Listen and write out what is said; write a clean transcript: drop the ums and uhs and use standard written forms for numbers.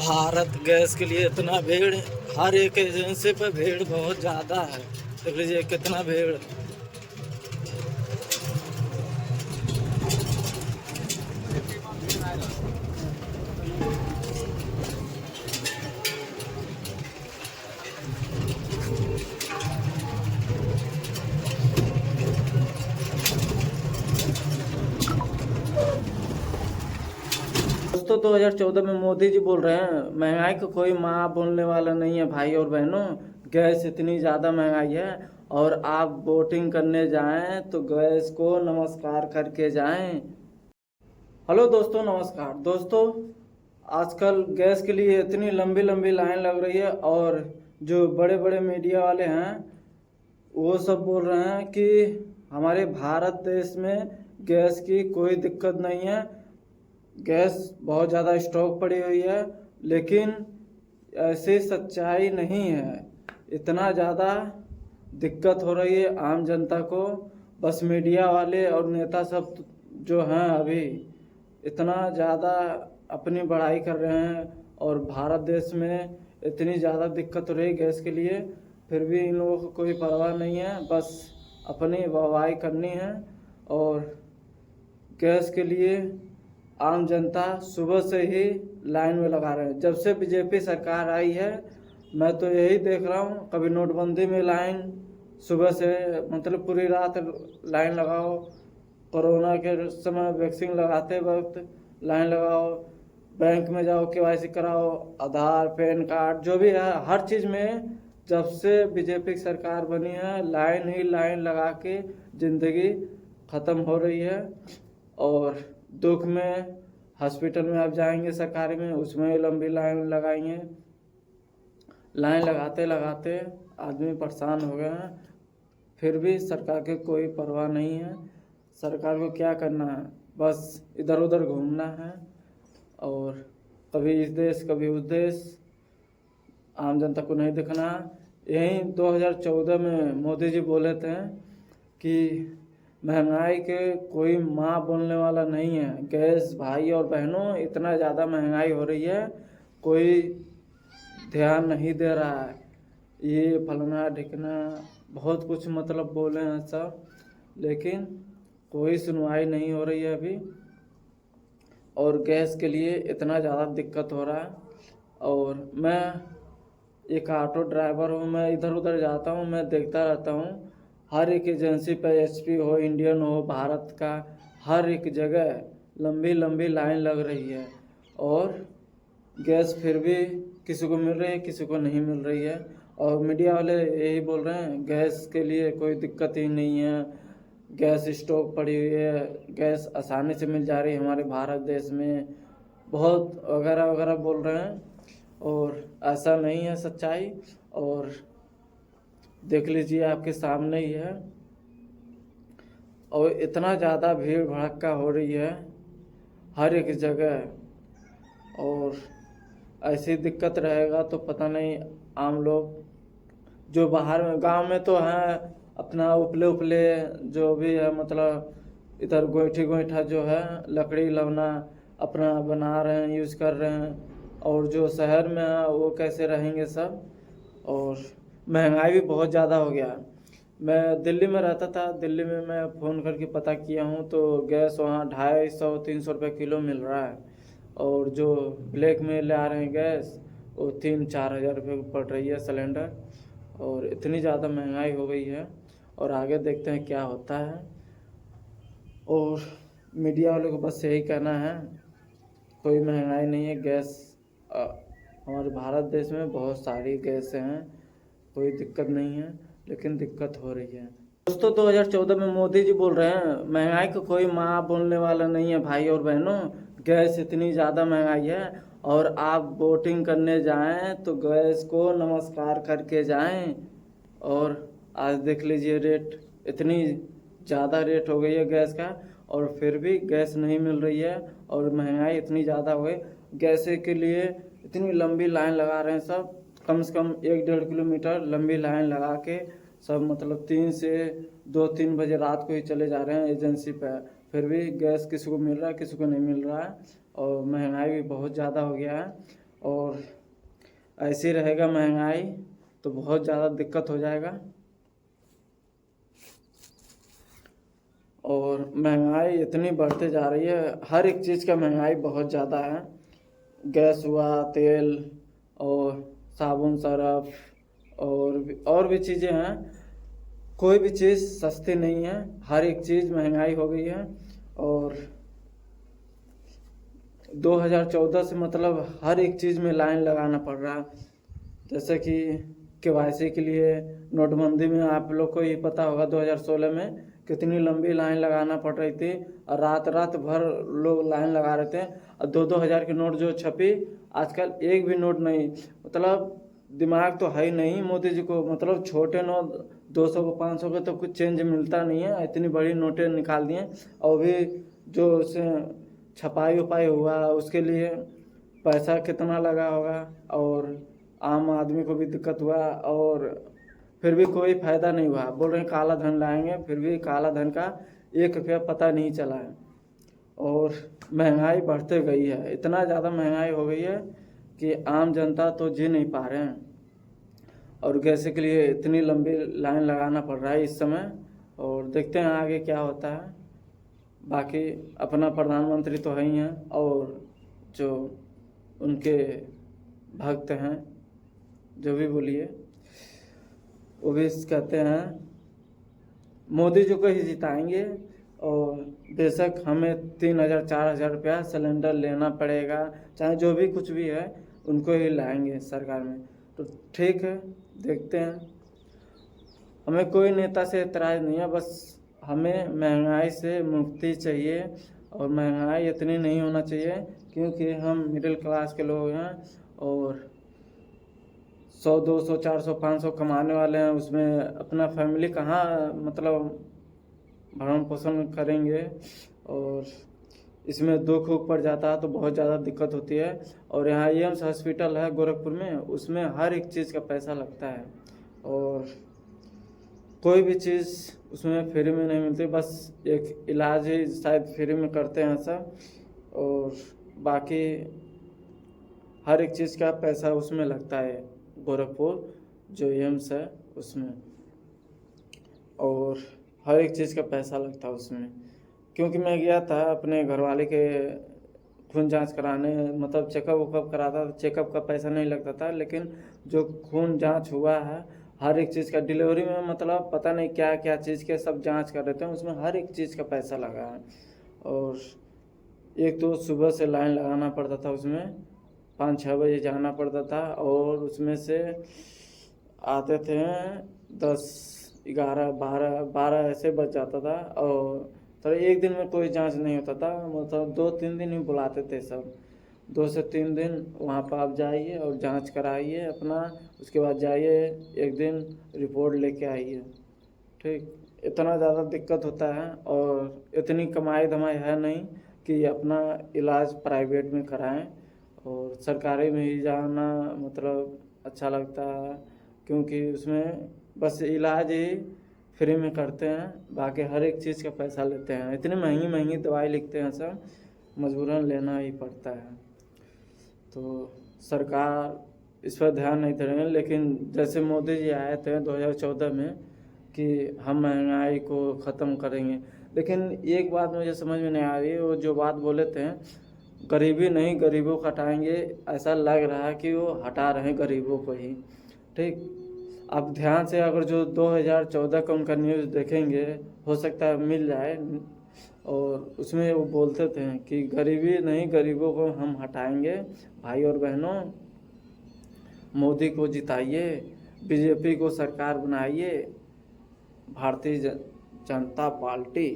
Bharat gas के लिए इतना भीड़, हर एक एजेंसी पे भीड़ बहुत ज़्यादा है। देख लीजिए कितना भीड़। दोस्तों 2014 में मोदी जी बोल रहे हैं महंगाई को कोई माँ बोलने वाला नहीं है। भाई और बहनों, गैस इतनी ज़्यादा महंगाई है और आप वोटिंग करने जाएं तो गैस को नमस्कार करके जाएं। हेलो दोस्तों, नमस्कार दोस्तों। आजकल गैस के लिए इतनी लंबी लंबी लाइन लग रही है और जो बड़े बड़े मीडिया वाले हैं वो सब बोल रहे हैं कि हमारे भारत देश में गैस की कोई दिक्कत नहीं है, गैस बहुत ज़्यादा स्टॉक पड़ी हुई है। लेकिन ऐसी सच्चाई नहीं है। इतना ज़्यादा दिक्कत हो रही है आम जनता को। बस मीडिया वाले और नेता सब जो हैं अभी इतना ज़्यादा अपनी बड़ाई कर रहे हैं और भारत देश में इतनी ज़्यादा दिक्कत हो रही है गैस के लिए, फिर भी इन लोगों को कोई परवाह नहीं है। बस अपनी वाहवाही करनी है। और गैस के लिए आम जनता सुबह से ही लाइन में लगा रहे हैं। जब से बीजेपी सरकार आई है मैं तो यही देख रहा हूँ, कभी नोटबंदी में लाइन सुबह से मतलब पूरी रात लाइन लगाओ, कोरोना के समय वैक्सीन लगाते वक्त लाइन लगाओ, बैंक में जाओ केवाईसी कराओ, आधार पैन कार्ड जो भी है हर चीज़ में जब से बीजेपी की सरकार बनी है लाइन ही लाइन लगा के ज़िंदगी ख़त्म हो रही है। और दुख में हॉस्पिटल में आप जाएंगे सरकारी में, उसमें लंबी लाइन लगाएंगे। लाइन लगाते लगाते आदमी परेशान हो गए हैं, फिर भी सरकार की कोई परवाह नहीं है। सरकार को क्या करना है, बस इधर उधर घूमना है और कभी इस देश कभी उस देश, आम जनता को नहीं दिखना। यही 2014 में मोदी जी बोले थे कि महंगाई के कोई माँ बोलने वाला नहीं है। गैस भाई और बहनों, इतना ज़्यादा महंगाई हो रही है, कोई ध्यान नहीं दे रहा है। ये फलना ढिकना बहुत कुछ मतलब बोले हैं सब, लेकिन कोई सुनवाई नहीं हो रही है अभी। और गैस के लिए इतना ज़्यादा दिक्कत हो रहा है। और मैं एक ऑटो ड्राइवर हूँ, मैं इधर उधर जाता हूँ, मैं देखता रहता हूँ हर एक एजेंसी पे, एचपी हो, इंडियन हो, भारत का हर एक जगह लंबी लंबी लाइन लग रही है और गैस फिर भी किसी को मिल रही है किसी को नहीं मिल रही है। और मीडिया वाले यही बोल रहे हैं गैस के लिए कोई दिक्कत ही नहीं है, गैस स्टॉक पड़ी हुई है, गैस आसानी से मिल जा रही है हमारे भारत देश में, बहुत वगैरह वगैरह बोल रहे हैं। और ऐसा नहीं है सच्चाई। और देख लीजिए आपके सामने ही है। और इतना ज़्यादा भीड़ भड़क्का हो रही है हर एक जगह। और ऐसी दिक्कत रहेगा तो पता नहीं आम लोग जो बाहर में गांव में तो हैं अपना उपले उपले जो भी है, मतलब इधर गोईठी गोईठा जो है लकड़ी लवना अपना बना रहे हैं, यूज़ कर रहे हैं। और जो शहर में है वो कैसे रहेंगे सब। और महंगाई भी बहुत ज़्यादा हो गया। मैं दिल्ली में रहता था, दिल्ली में मैं फ़ोन करके पता किया हूँ तो गैस वहाँ 250-300 रुपये किलो मिल रहा है। और जो ब्लैक में ले आ रहे हैं गैस वो 3-4 हज़ार रुपये की पड़ रही है सिलेंडर। और इतनी ज़्यादा महंगाई हो गई है और आगे देखते हैं क्या होता है। और मीडिया वालों को बस यही कहना है कोई महंगाई नहीं है। गैस हमारे भारत देश में बहुत सारी गैस हैं, कोई दिक्कत नहीं है, लेकिन दिक्कत हो रही है। दोस्तों 2014 में मोदी जी बोल रहे हैं महंगाई को कोई माँ बोलने वाला नहीं है। भाई और बहनों, गैस इतनी ज़्यादा महंगाई है और आप वोटिंग करने जाएं तो गैस को नमस्कार करके जाएं। और आज देख लीजिए रेट, इतनी ज़्यादा रेट हो गई है गैस का और फिर भी गैस नहीं मिल रही है। और महंगाई इतनी ज़्यादा हो गई, गैस के लिए इतनी लंबी लाइन लगा रहे हैं सब, कम से कम 1-1.5 किलोमीटर लंबी लाइन लगा के सब, मतलब 3 से 2-3 बजे रात को ही चले जा रहे हैं एजेंसी पे, फिर भी गैस किसी को मिल रहा है किसी को नहीं मिल रहा है। और महंगाई भी बहुत ज़्यादा हो गया है। और ऐसी रहेगा महंगाई तो बहुत ज़्यादा दिक्कत हो जाएगा। और महंगाई इतनी बढ़ते जा रही है, हर एक चीज़ का महंगाई बहुत ज़्यादा है। गैस हुआ, तेल और साबुन सरफ और भी चीज़ें हैं, कोई भी चीज़ सस्ती नहीं है, हर एक चीज़ महंगाई हो गई है। और 2014 से मतलब हर एक चीज़ में लाइन लगाना पड़ रहा है। जैसे कि KYC के लिए नोटबंदी में आप लोग को ही पता होगा 2016 में कितनी लंबी लाइन लगाना पड़ रही थी और रात रात भर लोग लाइन लगा रहे थे। और 2-2 हज़ार की नोट जो छपी, आजकल एक भी नोट नहीं, मतलब दिमाग तो है ही नहीं मोदी जी को, मतलब छोटे नोट 200 को 500 के तो कुछ चेंज मिलता नहीं है, इतनी बड़ी नोटें निकाल दिए। और भी जो उसे छपाई उपाई हुआ उसके लिए पैसा कितना लगा होगा और आम आदमी को भी दिक्कत हुआ और फिर भी कोई फ़ायदा नहीं हुआ। बोल रहे हैं काला धन लाएंगे, फिर भी काला धन का 1 रुपया पता नहीं चला है। और महंगाई बढ़ते गई है, इतना ज़्यादा महंगाई हो गई है कि आम जनता तो जी नहीं पा रहे हैं। और गैस के लिए इतनी लंबी लाइन लगाना पड़ रहा है इस समय, और देखते हैं आगे क्या होता है। बाकी अपना प्रधानमंत्री तो है ही हैं, और जो उनके भक्त हैं, जो भी बोलिए, वो भी कहते हैं मोदी जी को ही जिताएंगे। और बेशक हमें 3,000-4,000 रुपया सिलेंडर लेना पड़ेगा, चाहे जो भी कुछ भी है उनको ही लाएंगे सरकार में। तो ठीक है, देखते हैं। हमें कोई नेता से एतराज़ नहीं है, बस हमें महंगाई से मुक्ति चाहिए। और महंगाई इतनी नहीं होना चाहिए, क्योंकि हम मिडिल क्लास के लोग हैं और 100, 200, 400, 500 कमाने वाले हैं। उसमें अपना फैमिली कहाँ मतलब भरण पोषण करेंगे। और इसमें दुख उख पड़ जाता है तो बहुत ज़्यादा दिक्कत होती है। और यहाँ एम्स हॉस्पिटल है गोरखपुर में, उसमें हर एक चीज़ का पैसा लगता है और कोई भी चीज़ उसमें फ्री में नहीं मिलती, बस एक इलाज ही शायद फ्री में करते हैं सब, और बाकी हर एक चीज़ का पैसा उसमें लगता है गोरखपुर जो एम्स है उसमें। और हर एक चीज़ का पैसा लगता है उसमें, क्योंकि मैं गया था अपने घरवाले के खून जांच कराने, मतलब चेकअप वकअप कराता था। चेकअप का पैसा नहीं लगता था, लेकिन जो खून जांच हुआ है हर एक चीज़ का, डिलीवरी में मतलब पता नहीं क्या क्या चीज़ के सब जांच कर रहे थे, उसमें हर एक चीज़ का पैसा लगा है। और एक तो सुबह से लाइन लगाना पड़ता था, उसमें 5-6 बजे जाना पड़ता था, और उसमें से आते थे 10, 11, 12 ऐसे बज जाता था। और तो एक दिन में कोई जांच नहीं होता था, मतलब 2-3 दिन ही बुलाते थे सब। 2 से 3 दिन वहाँ पर आप जाइए और जांच कराइए अपना, उसके बाद जाइए एक दिन रिपोर्ट लेके आइए। ठीक, इतना ज़्यादा दिक्कत होता है और इतनी कमाई धमाई है नहीं कि अपना इलाज प्राइवेट में कराएं। और सरकारी में ही जाना मतलब अच्छा लगता है, क्योंकि उसमें बस इलाज ही फ्री में करते हैं, बाकी हर एक चीज़ का पैसा लेते हैं। इतनी महंगी महंगी दवाई लिखते हैं सब, मजबूरन लेना ही पड़ता है। तो सरकार इस पर ध्यान नहीं दे रहे हैं। लेकिन जैसे मोदी जी आए थे 2014 में कि हम महंगाई को ख़त्म करेंगे, लेकिन एक बात मुझे समझ में नहीं आ रही, वो जो बात बोले थे गरीबी नहीं गरीबों को हटाएंगे, ऐसा लग रहा है कि वो हटा रहे हैं गरीबों को ही। ठीक, आप ध्यान से अगर जो 2014 का उनका न्यूज़ देखेंगे, हो सकता है मिल जाए, और उसमें वो बोलते थे कि गरीबी नहीं गरीबों को हम हटाएंगे। भाई और बहनों, मोदी को जिताइए, बीजेपी को सरकार बनाइए, भारतीय जनता पार्टी।